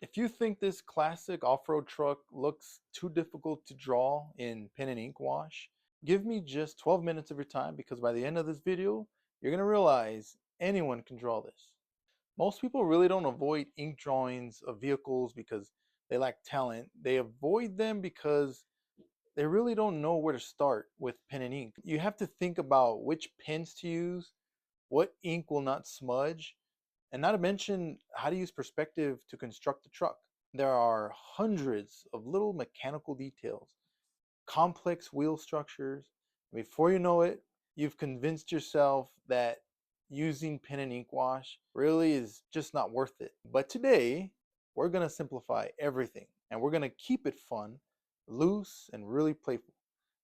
If you think this classic off-road truck looks too difficult to draw in pen and ink wash, give me just 12 minutes of your time because by the end of this video, you're going to realize anyone can draw this. Most people really don't avoid ink drawings of vehicles because they lack talent. They avoid them because they really don't know where to start with pen and ink. You have to think about which pens to use, what ink will not smudge, and not to mention how to use perspective to construct the truck. There are hundreds of little mechanical details, complex wheel structures. Before you know it, you've convinced yourself that using pen and ink wash really is just not worth it. But today, we're going to simplify everything and we're going to keep it fun, loose, and really playful.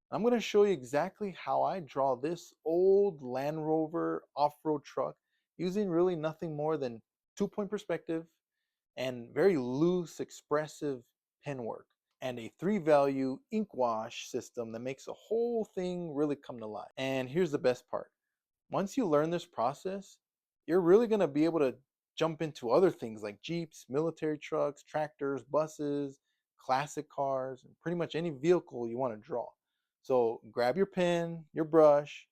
I'm going to show you exactly how I draw this old Land Rover off-road truck using really nothing more than 2-point perspective and very loose expressive pen work and a 3-value ink wash system that makes the whole thing really come to life. And here's the best part. Once you learn this process, you're really going to be able to jump into other things like Jeeps, military trucks, tractors, buses, classic cars, and pretty much any vehicle you want to draw. So grab your pen, your brush,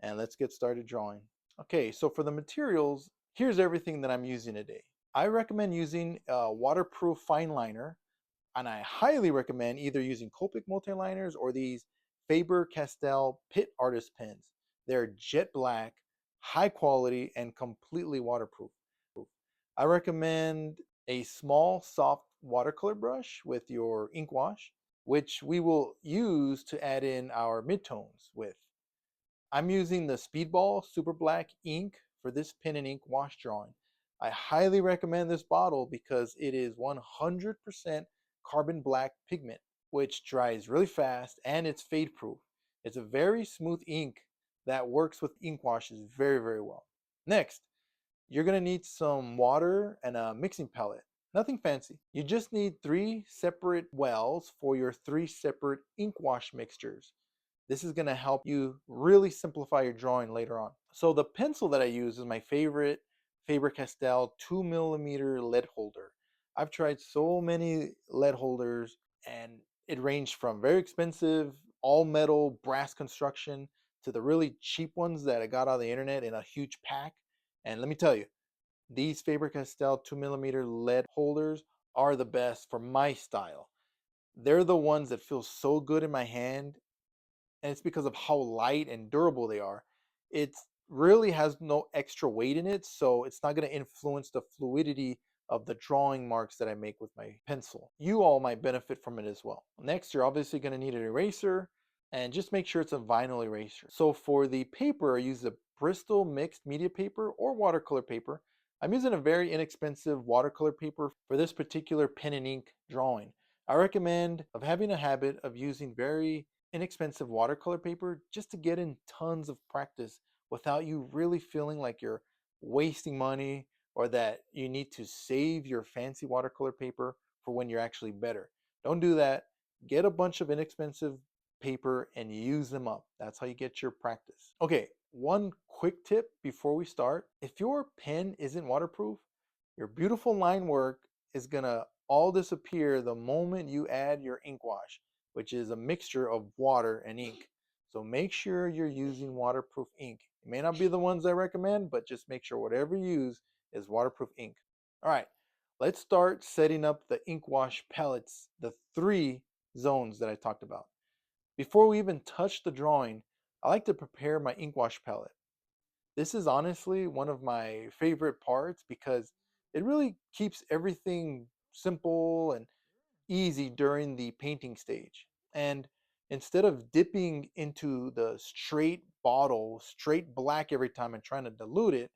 and let's get started drawing. Okay, so for the materials, here's everything that I'm using today. I recommend using a waterproof fine liner, and I highly recommend either using Copic multi-liners or these Faber-Castell Pit Artist pens. They're jet black, high quality, and completely waterproof. I recommend a small, soft watercolor brush with your ink wash, which we will use to add in our midtones with. I'm using the Speedball Super Black ink for this pen and ink wash drawing. I highly recommend this bottle because it is 100% carbon black pigment, which dries really fast and it's fade proof. It's a very smooth ink that works with ink washes very, very well. Next, you're going to need some water and a mixing palette. Nothing fancy. You just need 3 separate wells for your 3 separate ink wash mixtures. This is going to help you really simplify your drawing later on. So the pencil that I use is my favorite Faber-Castell 2mm lead holder. I've tried so many lead holders and it ranged from very expensive all metal brass construction to the really cheap ones that I got on the internet in a huge pack. And let me tell you, these Faber-Castell 2mm lead holders are the best for my style. They're the ones that feel so good in my hand, and it's because of how light and durable they are. It really has no extra weight in it, so it's not going to influence the fluidity of the drawing marks that I make with my pencil. You all might benefit from it as well. Next, you're obviously going to need an eraser, and just make sure it's a vinyl eraser. So for the paper, I use the Bristol mixed media paper or watercolor paper. I'm using a very inexpensive watercolor paper for this particular pen and ink drawing. I recommend of having a habit of using very inexpensive watercolor paper just to get in tons of practice without you really feeling like you're wasting money or that you need to save your fancy watercolor paper for when you're actually better. Don't do that. Get a bunch of inexpensive paper and use them up. That's how you get your practice. Okay, one quick tip before we start. If your pen isn't waterproof, your beautiful line work is gonna all disappear the moment you add your ink wash, which is a mixture of water and ink. So make sure you're using waterproof ink. It may not be the ones I recommend, but just make sure whatever you use is waterproof ink. All right, let's start setting up the ink wash palettes, the 3 zones that I talked about. Before we even touch the drawing, I like to prepare my ink wash palette. This is honestly one of my favorite parts because it really keeps everything simple and easy during the painting stage. And instead of dipping into the straight bottle, straight black every time and trying to dilute it,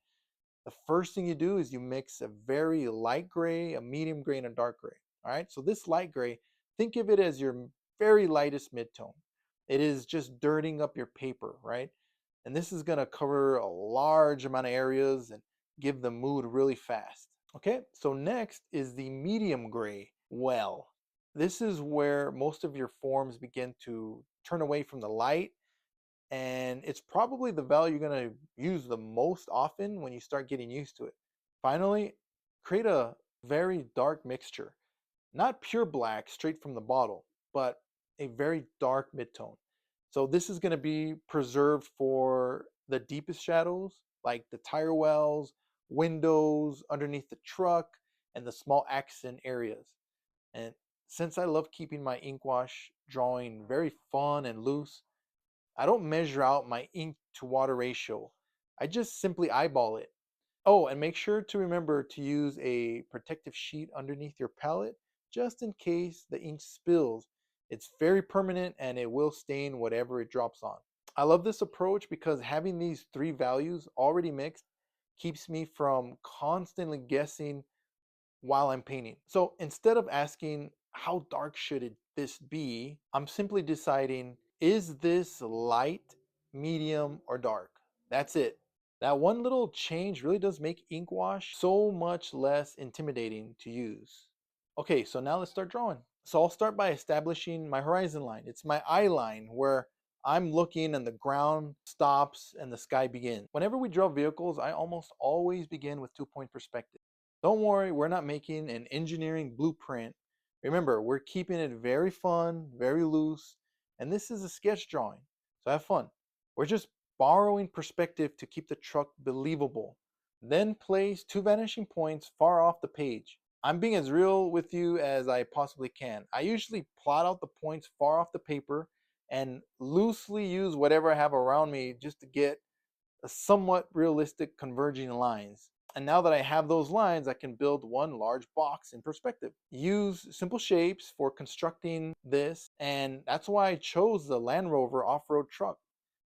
the first thing you do is you mix a very light gray, a medium gray, and a dark gray. All right, so this light gray, think of it as your very lightest midtone. It is just dirtying up your paper, right? And this is going to cover a large amount of areas and give the mood really fast. Okay, so next is the medium gray well. This is where most of your forms begin to turn away from the light, and it's probably the value you're going to use the most often when you start getting used to it. Finally, create a Very dark mixture. Not pure black straight from the bottle, but a very dark midtone. So this is going to be preserved for the deepest shadows, like the tire wells, windows, underneath the truck, and the small accent areas. And since I love keeping my ink wash drawing very fun and loose, I don't measure out my ink to water ratio. I just simply eyeball it. Oh, and make sure to remember to use a protective sheet underneath your palette just in case the ink spills. It's very permanent and it will stain whatever it drops on. I love this approach because having these three values already mixed keeps me from constantly guessing while I'm painting. So instead of asking how dark should this be, I'm simply deciding, is this light, medium, or dark? That's it. That one little change really does make ink wash so much less intimidating to use. Okay, so now let's start drawing. So I'll start by establishing my horizon line. It's my eye line where I'm looking and the ground stops and the sky begins. Whenever we draw vehicles, I almost always begin with 2-point perspective. Don't worry, we're not making an engineering blueprint. Remember, we're keeping it very fun, very loose, and this is a sketch drawing, so have fun. We're just borrowing perspective to keep the truck believable. Then place two vanishing points far off the page. I'm being as real with you as I possibly can. I usually plot out the points far off the paper and loosely use whatever I have around me just to get a somewhat realistic converging lines. And now that I have those lines, I can build one large box in perspective. Use simple shapes for constructing this, and that's why I chose the Land Rover off-road truck,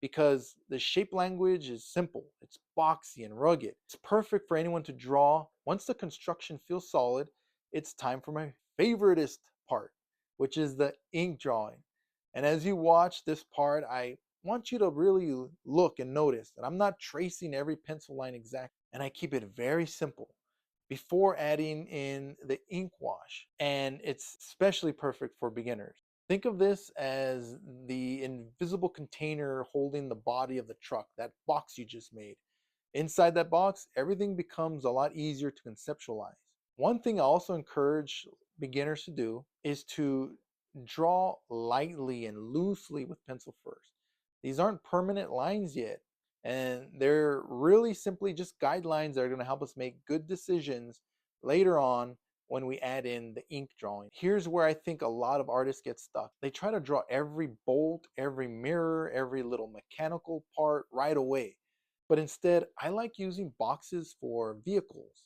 because the shape language is simple, it's boxy and rugged. It's perfect for anyone to draw. Once the construction feels solid, it's time for my favoriteest part, which is the ink drawing. And as you watch this part, I want you to really look and notice that I'm not tracing every pencil line exactly, and I keep it very simple before adding in the ink wash, and it's especially perfect for beginners. Think of this as the invisible container holding the body of the truck, that box you just made. Inside that box, everything becomes a lot easier to conceptualize. One thing I also encourage beginners to do is to draw lightly and loosely with pencil first. These aren't permanent lines yet, and they're really simply just guidelines that are going to help us make good decisions later on when we add in the ink drawing. Here's where I think a lot of artists get stuck. They try to draw every bolt, every mirror, every little mechanical part right away. But instead, I like using boxes for vehicles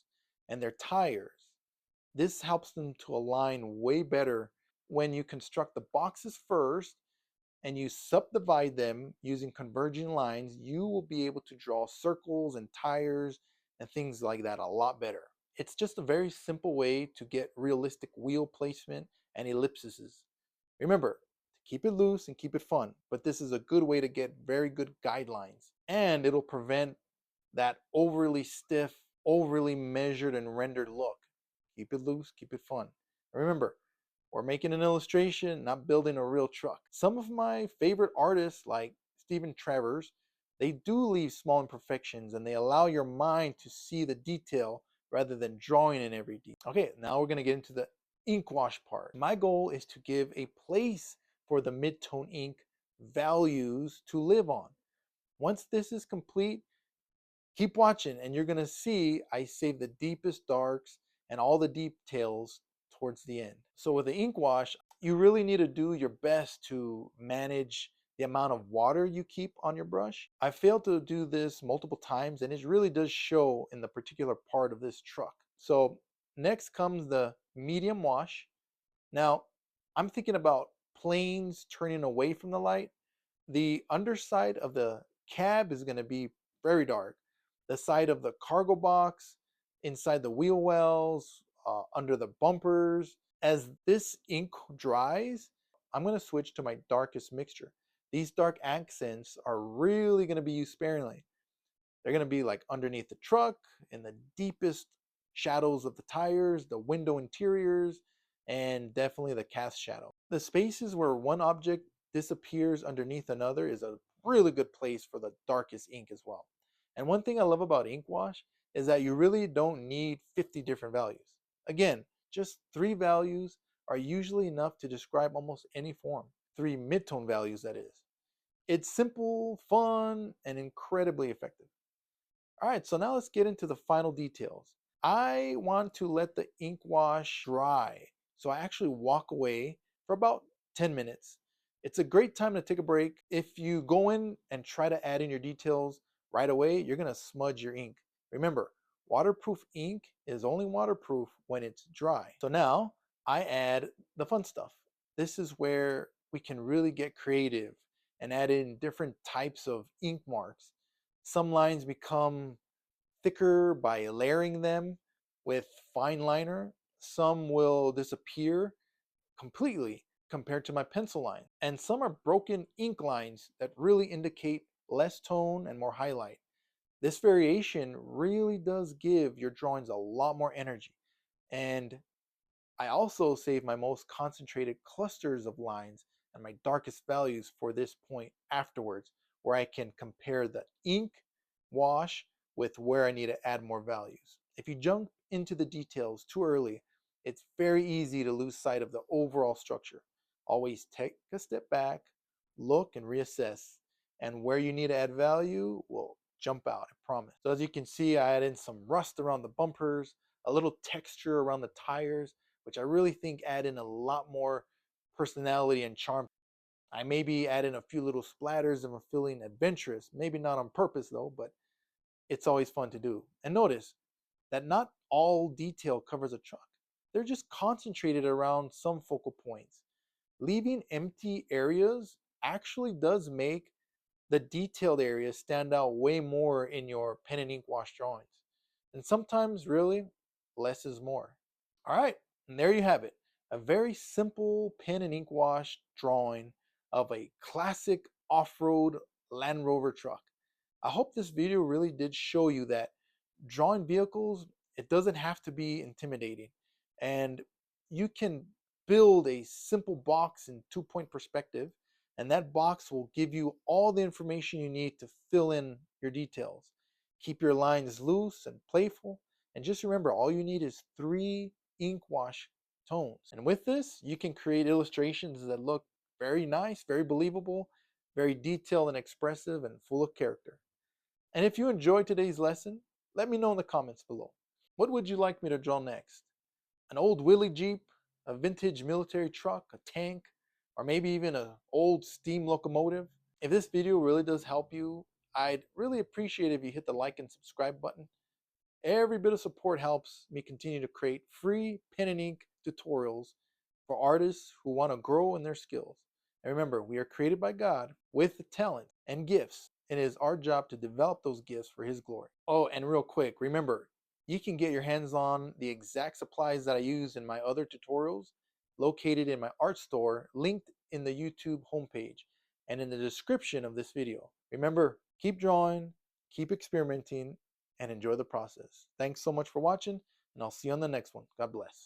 and their tires. This helps them to align way better. When you construct the boxes first and you subdivide them using converging lines, you will be able to draw circles and tires and things like that a lot better. It's just a very simple way to get realistic wheel placement and ellipses. Remember, keep it loose and keep it fun, but this is a good way to get very good guidelines, and it'll prevent that overly stiff, overly measured and rendered look. Keep it loose, keep it fun. Remember, we're making an illustration, not building a real truck. Some of my favorite artists, like Stephen Travers, they do leave small imperfections and they allow your mind to see the detail rather than drawing in every detail. Okay, now we're going to get into the ink wash part. My goal is to give a place for the mid-tone ink values to live on. Once this is complete, keep watching and you're going to see I save the deepest darks and all the details towards the end. So with the ink wash, you really need to do your best to manage the amount of water you keep on your brush. I failed to do this multiple times and it really does show in the particular part of this truck. So next comes the medium wash. Now, I'm thinking about planes turning away from the light. The underside of the cab is going to be very dark. The side of the cargo box, inside the wheel wells, under the bumpers. As this ink dries, I'm going to switch to my darkest mixture. These dark accents are really going to be used sparingly. They're going to be like underneath the truck, in the deepest shadows of the tires, the window interiors, and definitely the cast shadow. The spaces where one object disappears underneath another is a really good place for the darkest ink as well. And one thing I love about ink wash is that you really don't need 50 different values. Again, just 3 values are usually enough to describe almost any form. 3 midtone values, that is. It's simple, fun, and incredibly effective. All right, so now let's get into the final details. I want to let the ink wash dry, so I actually walk away for about 10 minutes. It's a great time to take a break. If you go in and try to add in your details right away, you're gonna smudge your ink. Remember, waterproof ink is only waterproof when it's dry. So now I add the fun stuff. This is where we can really get creative and add in different types of ink marks. Some lines become thicker by layering them with fine liner. Some will disappear completely compared to my pencil line. And some are broken ink lines that really indicate less tone and more highlight. This variation really does give your drawings a lot more energy. And I also save my most concentrated clusters of lines and my darkest values for this point afterwards, where I can compare the ink wash with where I need to add more values. If you jump into the details too early, it's very easy to lose sight of the overall structure. Always take a step back, look and reassess, and where you need to add value will jump out, I promise. So as you can see, I add in some rust around the bumpers, a little texture around the tires, which I really think add in a lot more personality and charm. I maybe add in a few little splatters of a feeling adventurous, maybe not on purpose though, but it's always fun to do. And notice that not all detail covers a truck. They're just concentrated around some focal points. Leaving empty areas actually does make the detailed areas stand out way more in your pen and ink wash drawings. And sometimes, really, less is more. All right, and there you have it. A very simple pen and ink wash drawing of a classic off-road Land Rover truck. I hope this video really did show you that drawing vehicles, it doesn't have to be intimidating. And you can build a simple box in 2-point perspective, and that box will give you all the information you need to fill in your details. Keep your lines loose and playful, and just remember, all you need is 3 ink wash tones. And with this, you can create illustrations that look very nice, very believable, very detailed and expressive, and full of character. And if you enjoyed today's lesson, let me know in the comments below. What would you like me to draw next? An old Willie Jeep, a vintage military truck, a tank, or maybe even an old steam locomotive? If this video really does help you, I'd really appreciate if you hit the like and subscribe button. Every bit of support helps me continue to create free pen and ink tutorials for artists who want to grow in their skills. And remember, we are created by God with the talent and gifts, and it is our job to develop those gifts for His glory. Oh, and real quick, remember, you can get your hands on the exact supplies that I use in my other tutorials located in my art store, linked in the YouTube homepage and in the description of this video. Remember, keep drawing, keep experimenting, and enjoy the process. Thanks so much for watching, and I'll see you on the next one. God bless.